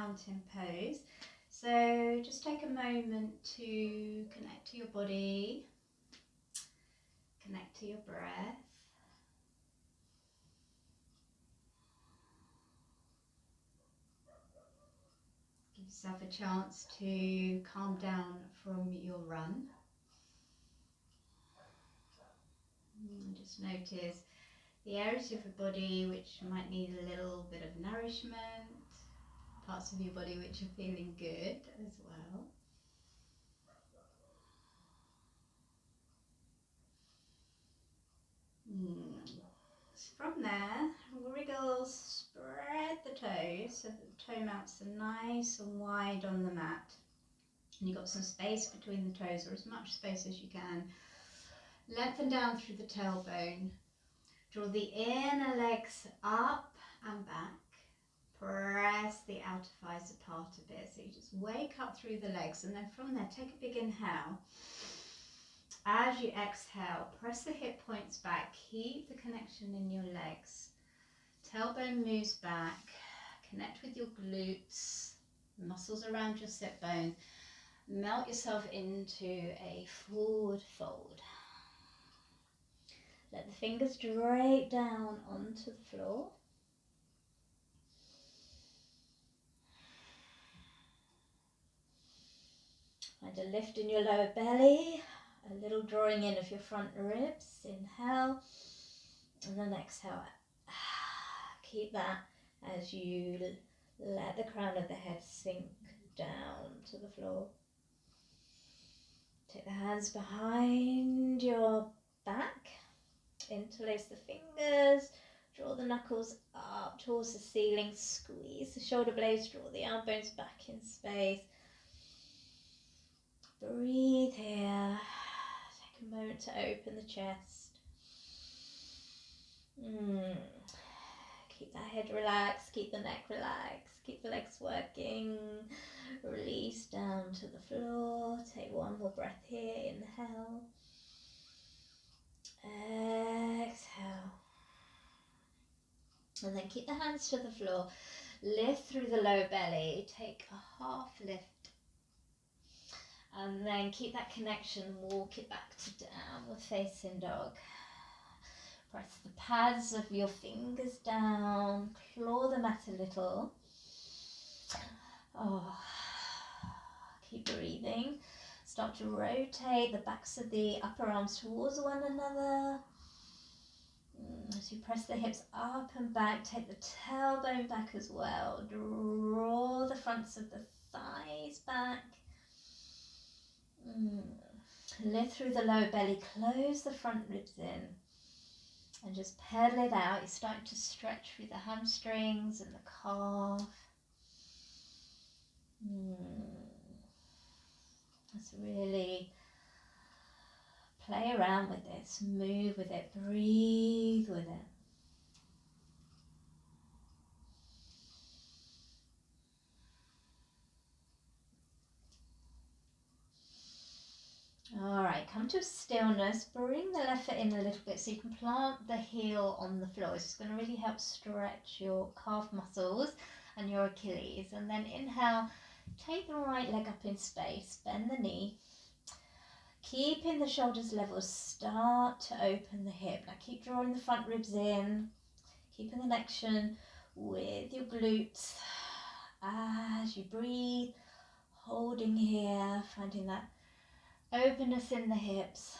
mountain pose. So just take a moment to connect to your body, connect to your breath. Give yourself a chance to calm down from your run. And just notice the areas of your body which might need a little bit of nourishment, parts of your body which are feeling good as well. So from there, wriggle, spread the toes so that the toe mounts are nice and wide on the mat. And you've got some space between the toes, or as much space as you can. Lengthen down through the tailbone. Draw the inner legs up and back. Press the outer thighs apart a bit. So you just wake up through the legs, and then from there, take a big inhale. As you exhale, press the hip points back. Keep the connection in your legs. Tailbone moves back. Connect with your glutes, muscles around your sit bones. Melt yourself into a forward fold. Let the fingers drape down onto the floor. Find a lift in your lower belly, a little drawing in of your front ribs. Inhale, and then exhale. Keep that as you let the crown of the head sink down to the floor. Take the hands behind your back, interlace the fingers, draw the knuckles up towards the ceiling, squeeze the shoulder blades, draw the arm bones back in space. Breathe here. Take a moment to open the chest. Keep that head relaxed, keep the neck relaxed, keep the legs working. Release down to the floor. Take one more breath here. Inhale. Exhale. And then keep the hands to the floor. Lift through the lower belly. Take a half lift. And then keep that connection, walk it back to downward facing dog. Press the pads of your fingers down, claw the mat a little. Keep breathing. Start to rotate the backs of the upper arms towards one another. As you press the hips up and back, take the tailbone back as well. Draw the fronts of the thighs back. Lift through the lower belly, close the front ribs in, and just pedal it out. You're starting to stretch through the hamstrings and the calf. Let's really play around with this, move with it, breathe with it. Alright, come to stillness. Bring the left foot in a little bit so you can plant the heel on the floor. It's going to really help stretch your calf muscles and your Achilles. And then inhale, take the right leg up in space, bend the knee. Keeping the shoulders level, start to open the hip. Now keep drawing the front ribs in, keep a connection with your glutes. As you breathe, holding here, finding that openness in the hips.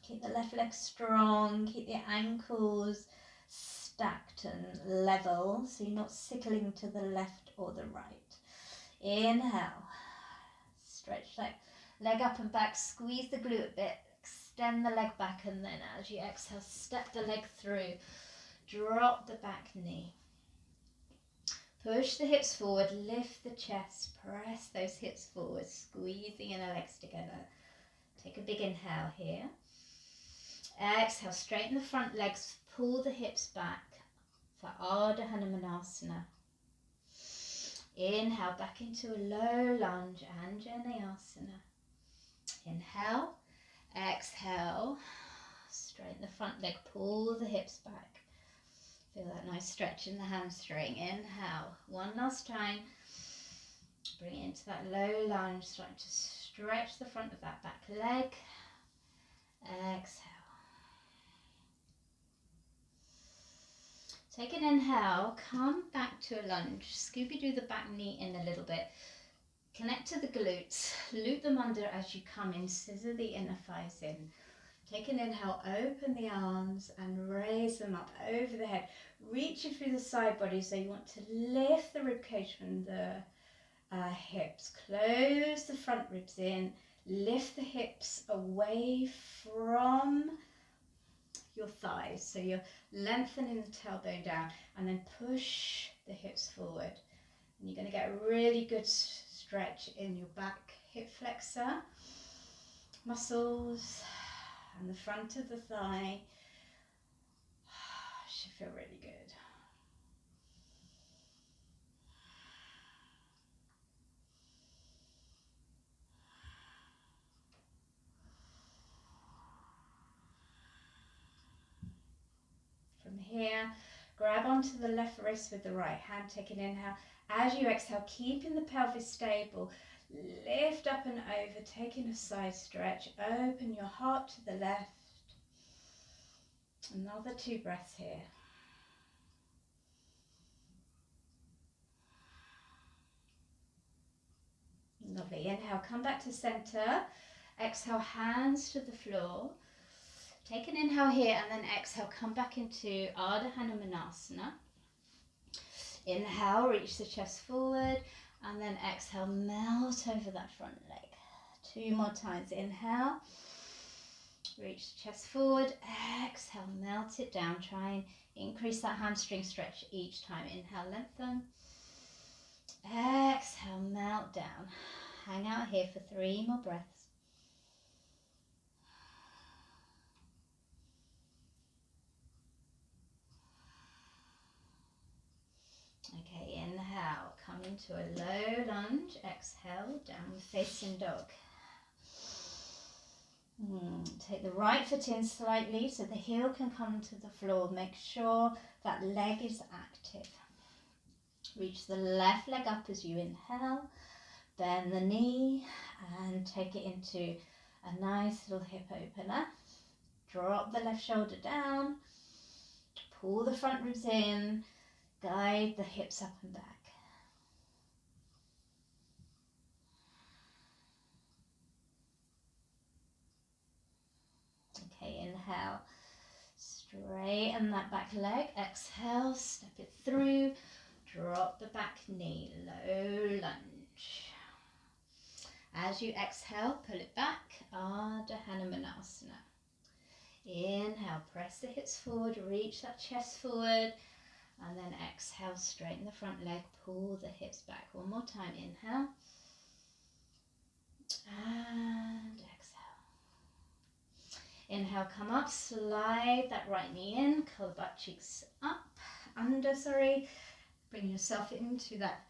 Keep the left leg strong, keep the ankles stacked and level so you're not sickling to the left or the right. Inhale, stretch that leg up and back, squeeze the glute a bit, extend the leg back, and then as you exhale, step the leg through, drop the back knee. Push the hips forward, lift the chest, press those hips forward, squeeze the inner legs together. Take a big inhale here. Exhale, straighten the front legs, pull the hips back for Ardha Hanumanasana. Inhale, back into a low lunge, Anjaneyasana. Inhale, exhale, straighten the front leg, pull the hips back Feel that nice stretch in the hamstring. Inhale. One last time. Bring it into that low lunge. Start to stretch the front of that back leg. Exhale. Take an inhale. Come back to a lunge. Scooby-Doo the back knee in a little bit. Connect to the glutes. Loop them under as you come in. Scissor the inner thighs in. Take an inhale, open the arms and raise them up over the head. Reach it through the side body, so you want to lift the ribcage from the hips. Close the front ribs in. Lift the hips away from your thighs. So you're lengthening the tailbone down and then push the hips forward. And you're going to get a really good stretch in your back hip flexor muscles. And the front of the thigh should feel really good. From here, grab onto the left wrist with the right hand, take an inhale. As you exhale, keeping the pelvis stable, lift up and over, taking a side stretch, open your heart to the left. Another 2 breaths here. Lovely. Inhale, come back to center. Exhale, hands to the floor. Take an inhale here and then exhale, come back into Ardha Hanumanasana. Inhale, reach the chest forward and then exhale, melt over that front leg. 2 more times. Inhale, reach the chest forward. Exhale, melt it down. Try and increase that hamstring stretch each time. Inhale, lengthen. Exhale, melt down. Hang out here for 3 more breaths. Okay, inhale, come into a low lunge. Exhale, downward facing dog. Take the right foot in slightly so the heel can come to the floor. Make sure that leg is active. Reach the left leg up as you inhale. Bend the knee and take it into a nice little hip opener. Drop the left shoulder down. Pull the front ribs in. Guide the hips up and back. Okay, inhale. Straighten that back leg. Exhale, step it through. Drop the back knee. Low lunge. As you exhale, pull it back. Ardha Hanumanasana. Inhale, press the hips forward. Reach that chest forward. And then exhale, straighten the front leg, pull the hips back. 1 more time, inhale. And exhale. Inhale, come up, slide that right knee in, curl the butt cheeks up, under, Bring yourself into that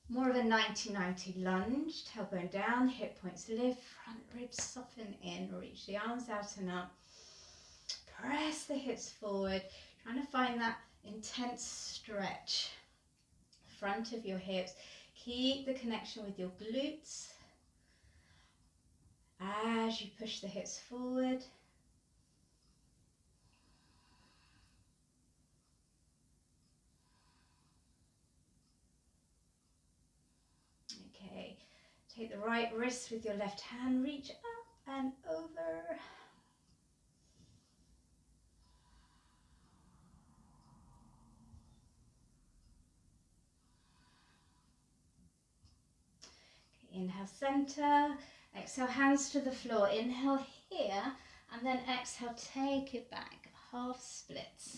more of a 90-90 lunge, tailbone down, hip points lift, front ribs soften in, reach the arms out and up. Press the hips forward, trying to find that intense stretch, front of your hips. Keep the connection with your glutes as you push the hips forward. Okay, take the right wrist with your left hand, reach up and over. Inhale, center. Exhale, hands to the floor. Inhale here, and then exhale, take it back. Half splits.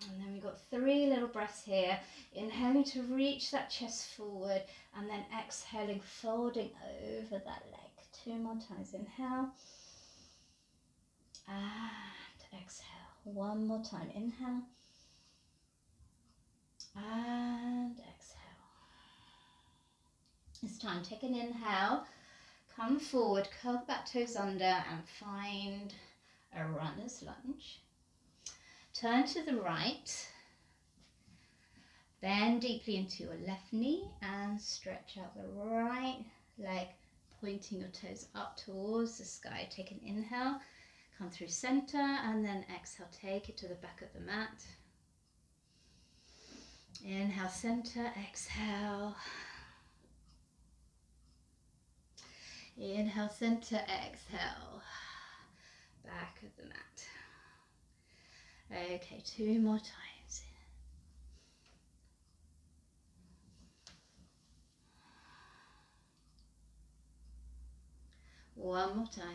And then we've got 3 little breaths here. Inhaling to reach that chest forward, and then exhaling, folding over that leg. 2 more times. Inhale. And exhale. 1 more time. Inhale. And exhale. This time, take an inhale, come forward, curl the back toes under and find a runner's lunge. Turn to the right. Bend deeply into your left knee and stretch out the right leg, pointing your toes up towards the sky. Take an inhale, come through center, and then exhale, take it to the back of the mat. Inhale, center, exhale. Inhale, center, exhale. Back of the mat. Okay, 2 more times. One more time.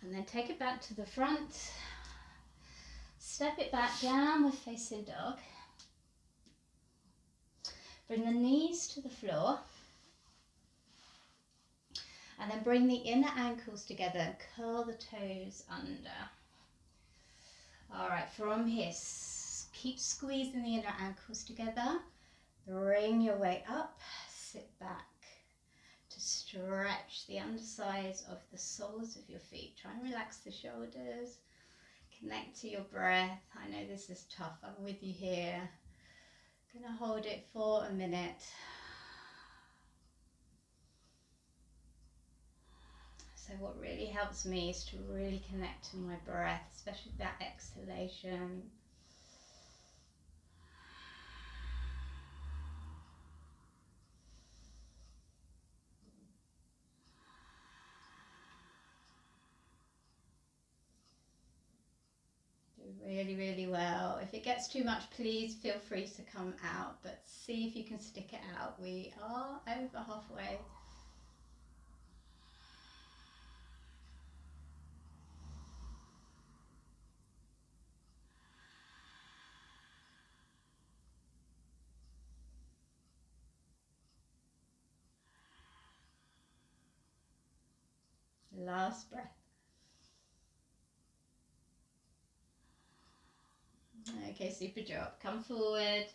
And then take it back to the front. Step it back, downward facing dog. Bring the knees to the floor. And then bring the inner ankles together and curl the toes under. All right, from here, keep squeezing the inner ankles together. Bring your weight up, sit back to stretch the undersides of the soles of your feet. Try and relax the shoulders. Connect to your breath. I know this is tough. I'm with you here. Gonna hold it for a minute. So what really helps me is to really connect to my breath, especially that exhalation. Really, really well. If it gets too much, please feel free to come out, but see if you can stick it out. We are over halfway. Last breath. Okay, super job. Come forward.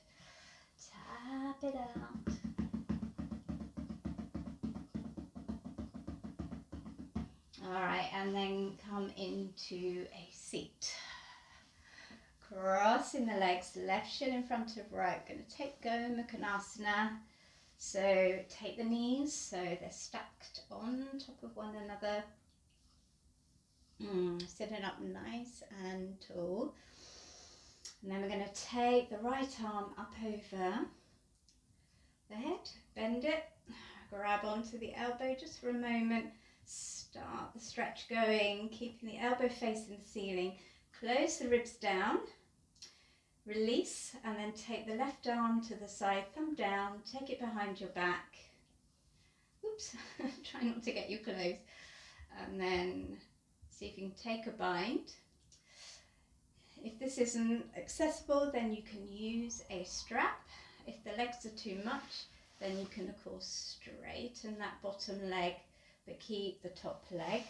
Tap it out. All right, and then come into a seat. Crossing the legs, left shin in front of right. We're going to take Gomukhasana. So take the knees so they're stacked on top of one another. Sitting up nice and tall. And then we're going to take the right arm up over the head, bend it, grab onto the elbow just for a moment. Start the stretch going, keeping the elbow facing the ceiling. Close the ribs down, release, and then take the left arm to the side, thumb down, take it behind your back. Oops, try not to get you close. And then see if you can take a bind. If this isn't accessible, then you can use a strap. If the legs are too much, then you can of course straighten that bottom leg, but keep the top leg.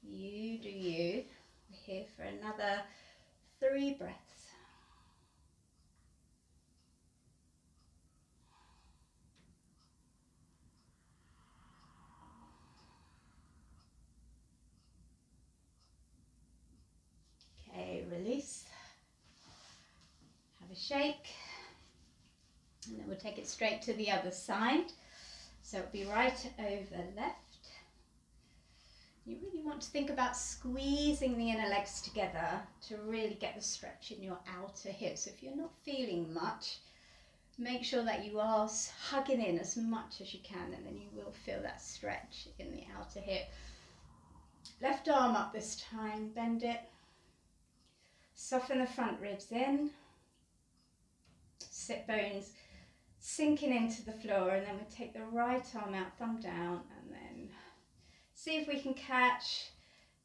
You do you. We're here for another 3 breaths. Okay, release. Have a shake. And then we'll take it straight to the other side. So it'll be right over left. You really want to think about squeezing the inner legs together to really get the stretch in your outer hips. If you're not feeling much, make sure that you are hugging in as much as you can, and then you will feel that stretch in the outer hip. Left arm up this time, bend it. Soften the front ribs in. Sit bones sinking into the floor, and then we take the right arm out, thumb down, and then see if we can catch.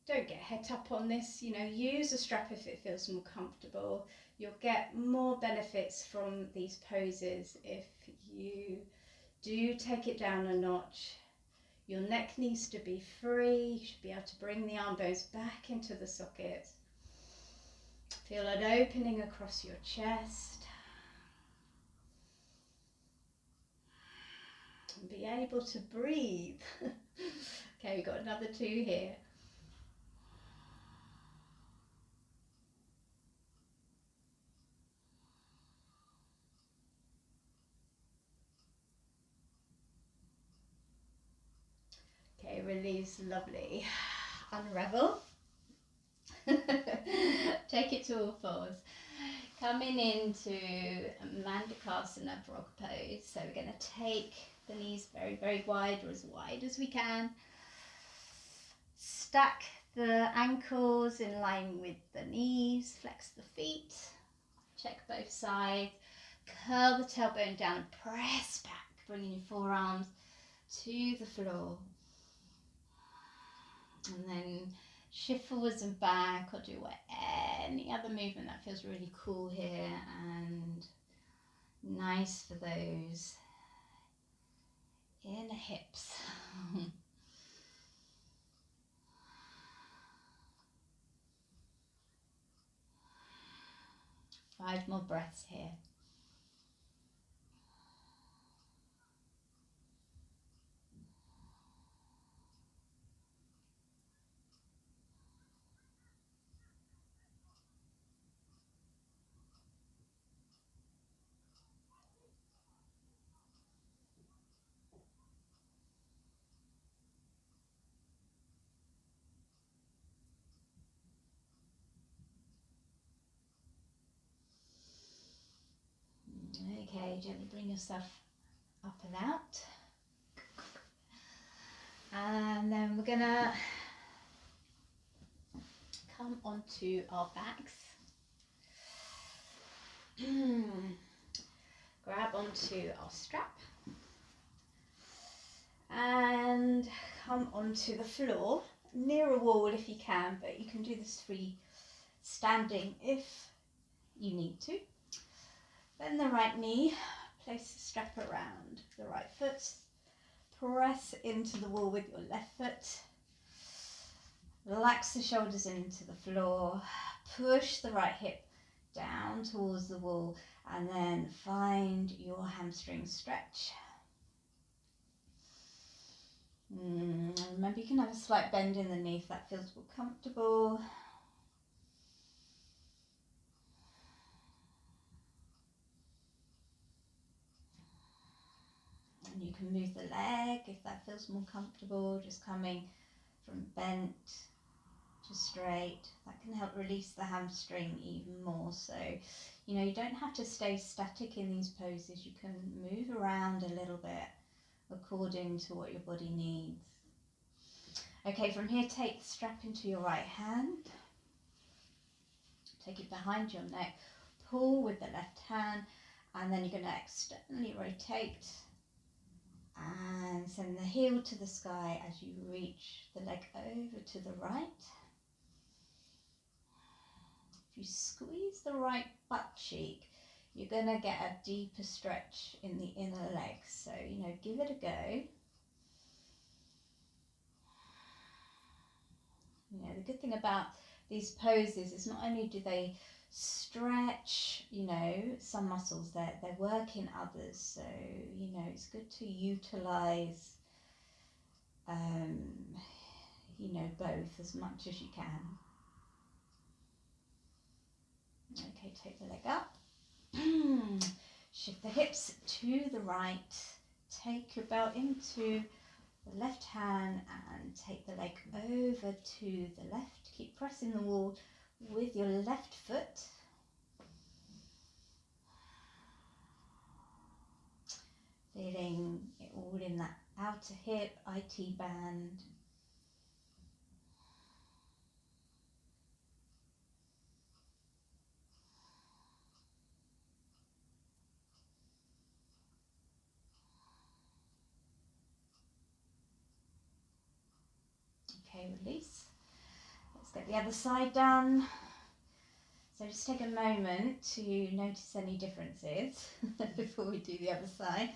Don't get het up on this, use a strap if it feels more comfortable. You'll get more benefits from these poses if you do take it down a notch. Your neck needs to be free. You should be able to bring the arm bones back into the sockets. Feel an opening across your chest. and be able to breathe. Okay, we've got another 2 here. Okay, release, lovely. Unravel. Take it to all fours. Coming into Mandakasana frog pose. So we're going to take the knees very, very wide, or as wide as we can. Stack the ankles in line with the knees. Flex the feet. Check both sides. Curl the tailbone down and press back, bringing your forearms to the floor. And then shift forwards and back, or do any other movement that feels really cool here and nice for those inner hips. 5 more breaths here. Okay, gently bring yourself up and out. And then we're gonna come onto our backs. Grab onto our strap and come onto the floor, near a wall if you can, but you can do this free standing if you need to. Bend the right knee, place the strap around the right foot, press into the wall with your left foot, relax the shoulders into the floor, push the right hip down towards the wall, and then find your hamstring stretch. Remember, you can have a slight bend in the knee if that feels more comfortable. And you can move the leg if that feels more comfortable, just coming from bent to straight. That can help release the hamstring even more. So, you don't have to stay static in these poses. You can move around a little bit according to what your body needs. Okay, from here, take the strap into your right hand. Take it behind your neck. Pull with the left hand, and then you're going to externally rotate and send the heel to the sky as you reach the leg over to the right. If you squeeze the right butt cheek, you're going to get a deeper stretch in the inner legs. So, give it a go. The good thing about these poses is not only do they stretch, some muscles, they're working others. So, it's good to utilize, both as much as you can. Okay, take the leg up. Shift the hips to the right. Take your belt into the left hand and take the leg over to the left. Keep pressing the wall with your left foot. Feeling it all in that outer hip, IT band. Okay, release. Let's get the other side done. So just take a moment to notice any differences before we do the other side.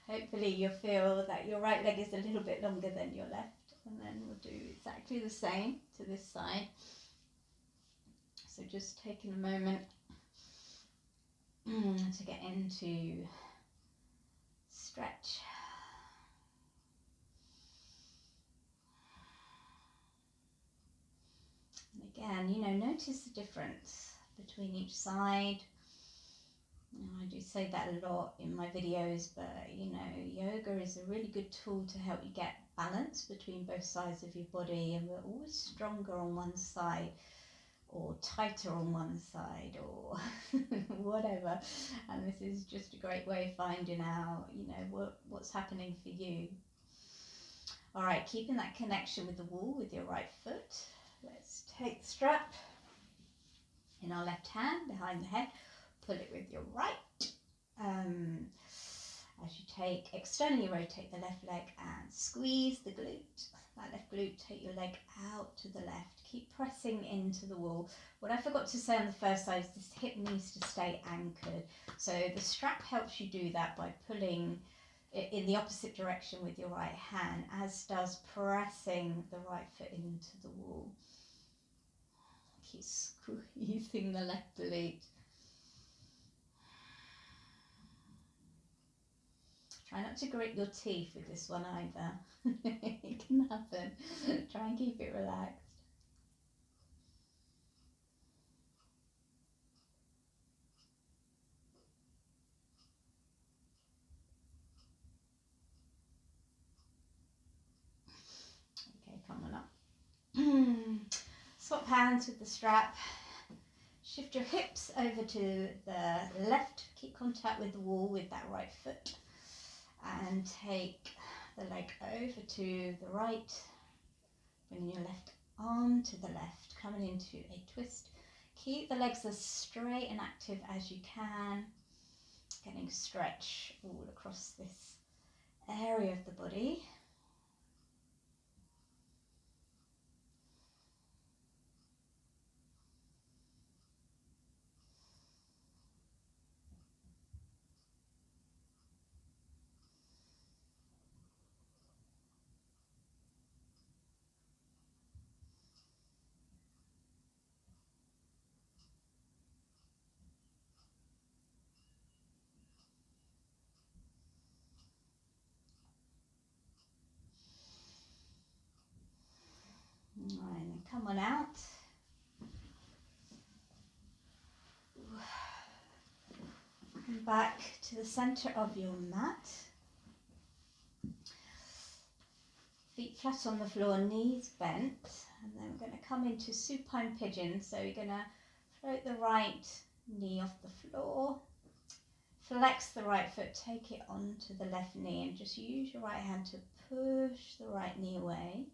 Hopefully you'll feel that your right leg is a little bit longer than your left, and then we'll do exactly the same to this side. So just taking a moment to get into stretch. Again, you know, notice the difference between each side. You know, I do say that a lot in my videos, but you know, yoga is a really good tool to help you get balance between both sides of your body, and we're always stronger on one side or tighter on one side or whatever, and this is just a great way of finding out, you know, what's happening for you. All right, keeping that connection with the wall with your right foot. Let's take the strap in our left hand behind the head, pull it with your right. As you take, externally rotate the left leg and squeeze the glute. That left glute, take your leg out to the left. Keep pressing into the wall. What I forgot to say on the first side is this hip needs to stay anchored. So the strap helps you do that by pulling in the opposite direction with your right hand, as does pressing the right foot into the wall. Keep squeezing the left glute. Try not to grit your teeth with this one either. It can happen. Try and keep it relaxed. Okay, come on up. Swap hands with the strap. Shift your hips over to the left. Keep contact with the wall with that right foot. And take the leg over to the right. Bring your left arm to the left, coming into a twist. Keep the legs as straight and active as you can. Getting stretch all across this area of the body. Right, and come on out. Come back to the center of your mat. Feet flat on the floor, knees bent. And then we're going to come into supine pigeon. So you're going to float the right knee off the floor. Flex the right foot, take it onto the left knee, and just use your right hand to push the right knee away.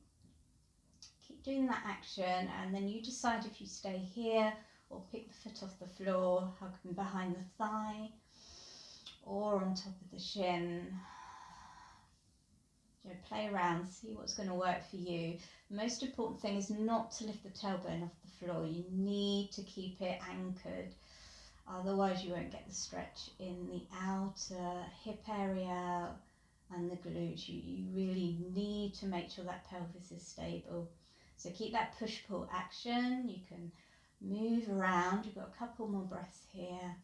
Keep doing that action, and then you decide if you stay here or pick the foot off the floor, hugging behind the thigh or on top of the shin. You know, play around, see what's going to work for you. The most important thing is not to lift the tailbone off the floor. You need to keep it anchored. Otherwise you won't get the stretch in the outer hip area and the glutes. You really need to make sure that pelvis is stable. So keep that push-pull action. You can move around. You've got a couple more breaths here.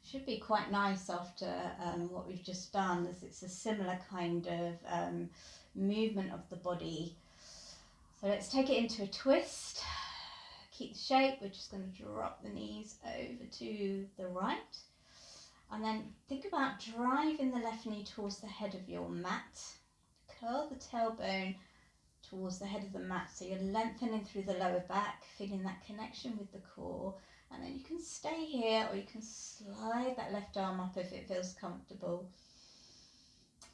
Should be quite nice after what we've just done, as it's a similar kind of movement of the body. So let's take it into a twist. Keep the shape. We're just going to drop the knees over to the right, and then think about driving the left knee towards the head of your mat. Curl the tailbone towards the head of the mat, so you're lengthening through the lower back, feeling that connection with the core. And then you can stay here, or you can slide that left arm up if it feels comfortable.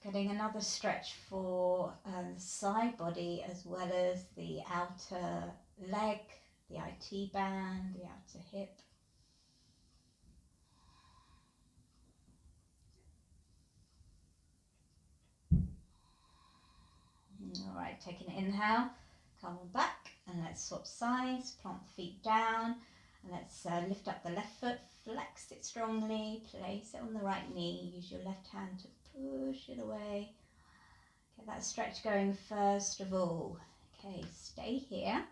Getting another stretch for the side body, as well as the outer leg, the IT band, the outer hip. All right, taking an inhale, come on back, and let's swap sides, plant the feet down. And let's lift up the left foot, flex it strongly, place it on the right knee, use your left hand to push it away. Get that stretch going first of all. Okay, stay here,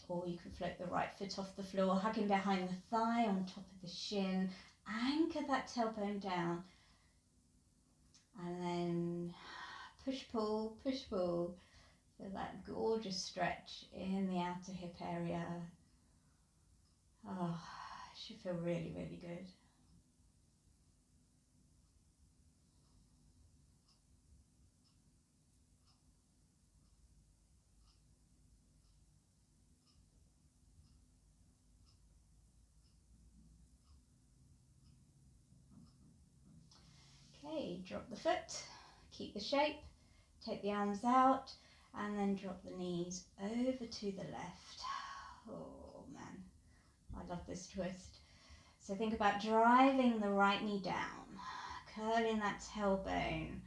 or you can float the right foot off the floor, hugging behind the thigh on top of the shin. Anchor that tailbone down. push, pull. Feel that gorgeous stretch in the outer hip area. Oh, it should feel really, really good. Okay, drop the foot, keep the shape, take the arms out, and then drop the knees over to the left. Oh man, I love this twist. So think about driving the right knee down, curling that tailbone,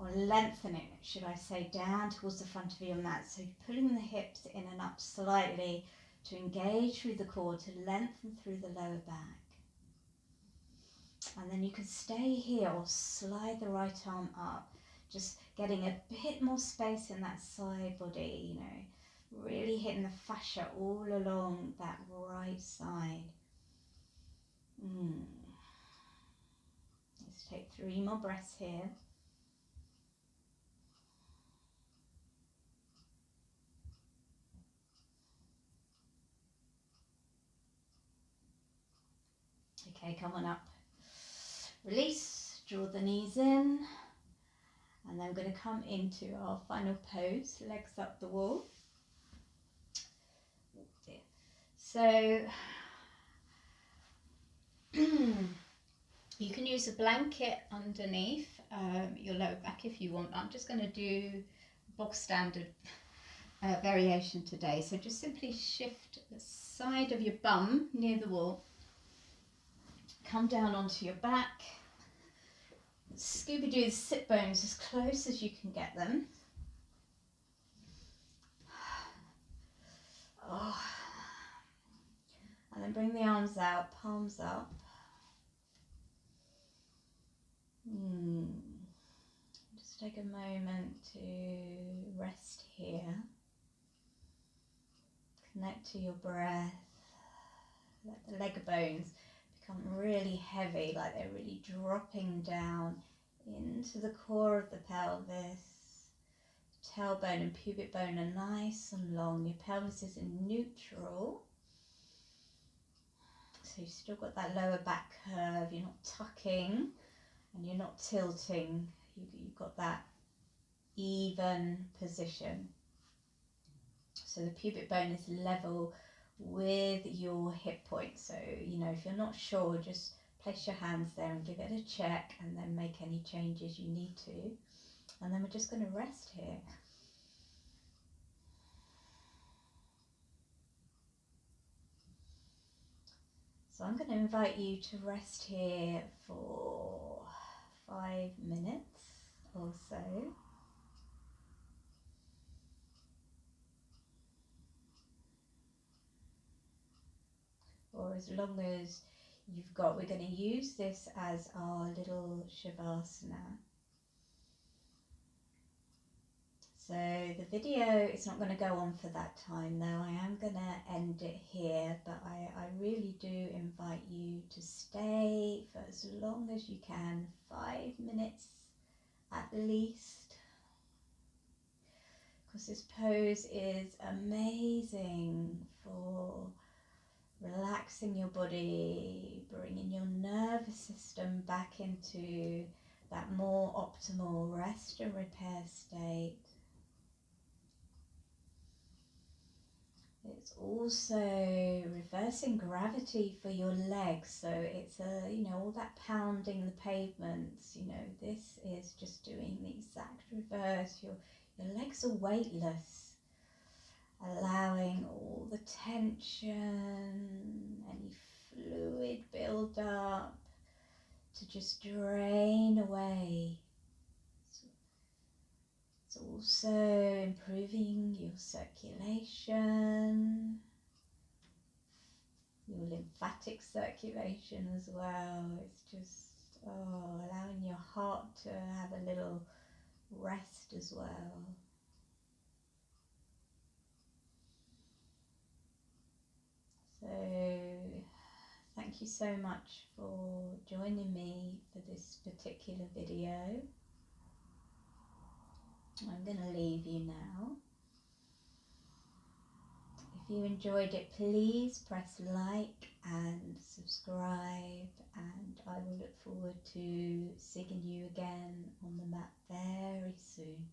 or lengthening it, should I say, down towards the front of your mat. So you're pulling the hips in and up slightly to engage through the core, to lengthen through the lower back. And then you can stay here or slide the right arm up, just getting a bit more space in that side body, you know, really hitting the fascia all along that right side. Let's take 3 more breaths here. Okay, come on up. Release, draw the knees in, and then we're going to come into our final pose, legs up the wall. So you can use a blanket underneath your lower back if you want. I'm just going to do bog standard variation today. So just simply shift the side of your bum near the wall, come down onto your back, Scooby-Doo the sit bones as close as you can get them. Oh. And then bring the arms out, palms up. Just take a moment to rest here. Connect to your breath. Let the leg bones become really heavy, like they're really dropping down into the core of the pelvis. Tailbone and pubic bone are nice and long. Your pelvis is in neutral. So you've still got that lower back curve. You're not tucking and you're not tilting. You've got that even position. So the pubic bone is level with your hip point. So, you know, if you're not sure, just place your hands there and give it a check, and then make any changes you need to. And then we're just going to rest here. So I'm going to invite you to rest here for 5 minutes or so. Or as long as you've got. We're going to use this as our little Shavasana. So the video is not going to go on for that time, though. I am going to end it here, but I really do invite you to stay for as long as you can, 5 minutes at least, because this pose is amazing for relaxing your body, bringing your nervous system back into that more optimal rest and repair state. It's also reversing gravity for your legs, so it's all that pounding the pavements, this is just doing the exact reverse. Your legs are weightless, allowing all the tension, any fluid build up to just drain away. It's also improving your circulation, your lymphatic circulation as well. It's just allowing your heart to have a little rest as well. So thank you so much for joining me for this particular video. I'm going to leave you now. If you enjoyed it, please press like and subscribe, and I will look forward to seeing you again on the mat very soon.